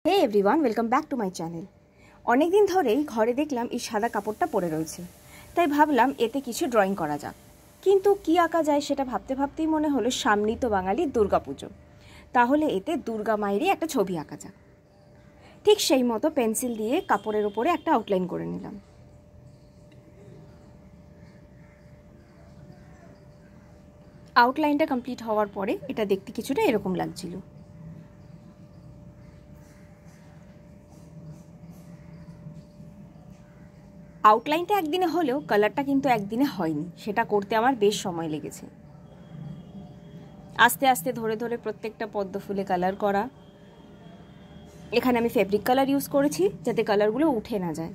Hey everyone, welcome back to my channel. অনেক দিন ধরেই ঘরে দেখলাম এই সাদা কাপড়টা পরে রয়েছে, তাই ভাবলাম এতে কিছু ড্রয়িং করা যাক। কিন্তু কি আঁকা যায় সেটা ভাবতে ভাবতেই মনে হলো সামনেই তো বাঙালির দুর্গাপুজো, তাহলে এতে দুর্গা মায়েরই একটা ছবি আঁকা যাক। ঠিক সেই মতো পেন্সিল দিয়ে কাপড়ের উপরে একটা আউটলাইন করে নিলাম। আউটলাইনটা কমপ্লিট হওয়ার পরে এটা দেখতে কিছুটা এরকম লাগছিল। আউটলাইনটা একদিনে হলেও কালারটা কিন্তু একদিনে হয়নি, সেটা করতে আমার বেশ সময় লেগেছে। আস্তে আস্তে ধরে ধরে প্রত্যেকটা পদ্ম ফুলে কালার করা। এখানে আমি ফেব্রিক কালার ইউজ করেছি যাতে কালারগুলো উঠে না যায়।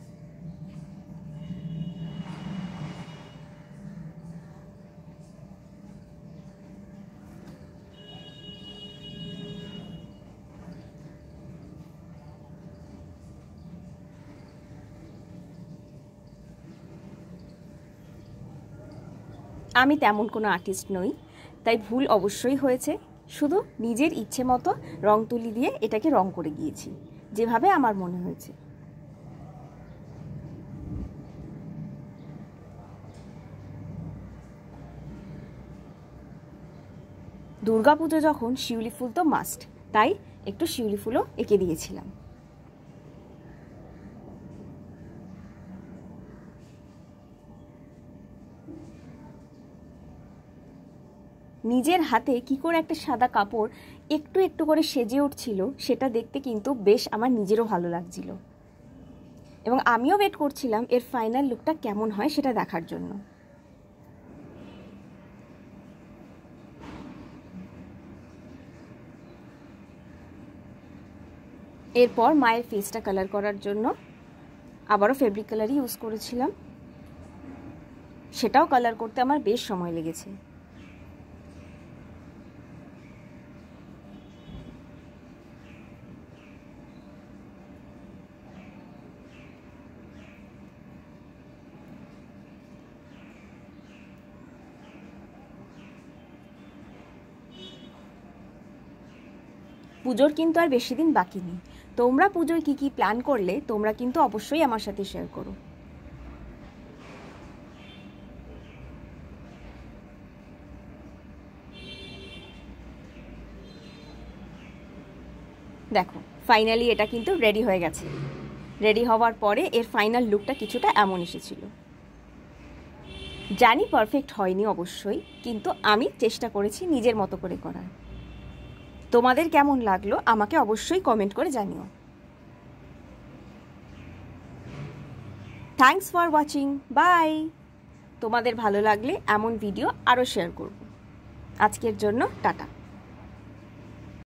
আমি তেমন কোনো আর্টিস্ট নই, তাই ভুল অবশ্যই হয়েছে। শুধু নিজের ইচ্ছে মতো রং তুলি দিয়ে এটাকে রং করে গিয়েছি, যেভাবে আমার মনে হয়েছে। দুর্গাপুজো যখন শিউলি ফুল তো মাস্ট, তাই একটু শিউলি ফুলও এঁকে দিয়েছিলাম। নিজের হাতে কি করে একটা সাদা কাপড় একটু একটু করে সেজে উঠছিল সেটা দেখতে কিন্তু বেশ আমার নিজেরও ভালো লাগছিল, এবং আমিও ওয়েট করছিলাম এর ফাইনাল লুকটা কেমন হয় সেটা দেখার জন্য। এরপর মায়ের ফেসটা কালার করার জন্য আবারও ফেব্রিক কালারই ইউজ করেছিলাম, সেটাও কালার করতে আমার বেশ সময় লেগেছে। পুজোর কিন্তু আর বেশি দিন বাকি নেই। তোমরা পুজোয় কি কি প্ল্যান করলে তোমরা কিন্তু অবশ্যই আমার সাথে শেয়ার করো। দেখো ফাইনালি এটা কিন্তু রেডি হয়ে গেছে। রেডি হওয়ার পরে এর ফাইনাল লুকটা কিছুটা এমন এসেছিল। জানি পারফেক্ট হয়নি অবশ্যই, কিন্তু আমি চেষ্টা করেছি নিজের মতো করে করার। তোমাদের কেমন লাগলো আমাকে অবশ্যই কমেন্ট করে জানিও। Thanks for watching, bye. তোমাদের ভালো লাগলে এমন ভিডিও আরও শেয়ার করব। আজকের জন্য টাটা।